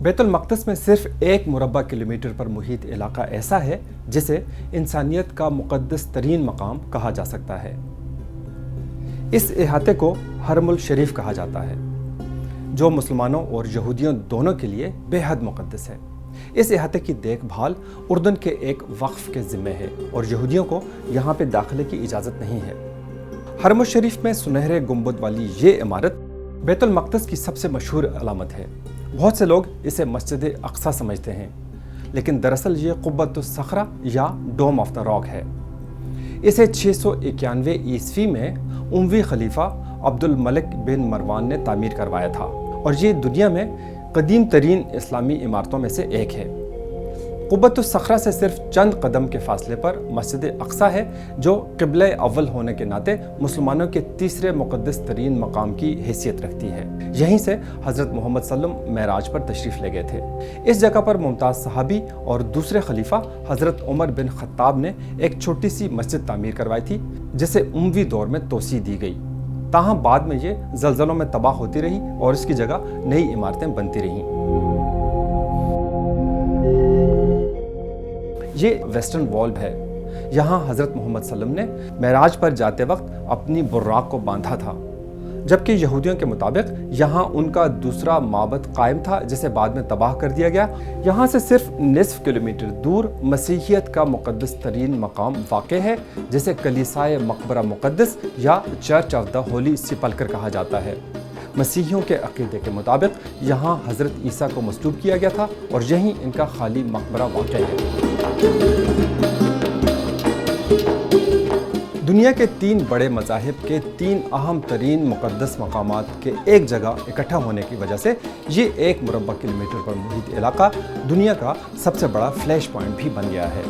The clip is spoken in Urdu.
بیت المقدس میں صرف 1 مربع کلومیٹر پر محیط علاقہ ایسا ہے جسے انسانیت کا مقدس ترین مقام کہا جا سکتا ہے۔ اس احاطے کو حرم الشریف کہا جاتا ہے، جو مسلمانوں اور یہودیوں دونوں کے لیے بے حد مقدس ہے۔ اس احاطے کی دیکھ بھال اردن کے ایک وقف کے ذمہ ہے اور یہودیوں کو یہاں پہ داخلے کی اجازت نہیں ہے۔ حرم الشریف میں سنہرے گنبد والی یہ عمارت بیت المقدس کی سب سے مشہور علامت ہے۔ بہت سے لوگ اسے مسجد اقصیٰ سمجھتے ہیں، لیکن دراصل یہ قبۃ الصخرہ یا ڈوم آف دا راک ہے۔ اسے 691 عیسوی میں اموی خلیفہ عبد الملک بن مروان نے تعمیر کروایا تھا اور یہ دنیا میں قدیم ترین اسلامی عمارتوں میں سے ایک ہے۔ قبۃ الصخرہ سے صرف چند قدم کے فاصلے پر مسجد اقصیٰ ہے، جو قبلہ اول ہونے کے ناطے مسلمانوں کے تیسرے مقدس ترین مقام کی حیثیت رکھتی ہے۔ یہیں سے حضرت محمد صلی اللہ علیہ وسلم معراج پر تشریف لے گئے تھے۔ اس جگہ پر ممتاز صحابی اور دوسرے خلیفہ حضرت عمر بن خطاب نے ایک چھوٹی سی مسجد تعمیر کروائی تھی، جسے اموی دور میں توسیع دی گئی۔ تاہم بعد میں یہ زلزلوں میں تباہ ہوتی رہی اور اس کی جگہ نئی عمارتیں بنتی رہیں۔ یہ ویسٹرن وال ہے۔ یہاں حضرت محمد صلی اللہ علیہ وسلم نے معراج پر جاتے وقت اپنی براق کو باندھا تھا، جبکہ یہودیوں کے مطابق یہاں ان کا دوسرا معبد قائم تھا، جسے بعد میں تباہ کر دیا گیا۔ یہاں سے صرف نصف کلومیٹر دور مسیحیت کا مقدس ترین مقام واقع ہے، جسے کلیسائے مقبرہ مقدس یا چرچ آف دا ہولی سپلکر کہا جاتا ہے۔ مسیحیوں کے عقیدے کے مطابق یہاں حضرت عیسیٰ کو مصلوب کیا گیا تھا اور یہیں ان کا خالی مقبرہ واقع ہے۔ دنیا کے 3 بڑے مذاہب کے 3 اہم ترین مقدس مقامات کے ایک جگہ اکٹھا ہونے کی وجہ سے یہ 1 مربع کلومیٹر پر محیط علاقہ دنیا کا سب سے بڑا فلیش پوائنٹ بھی بن گیا ہے۔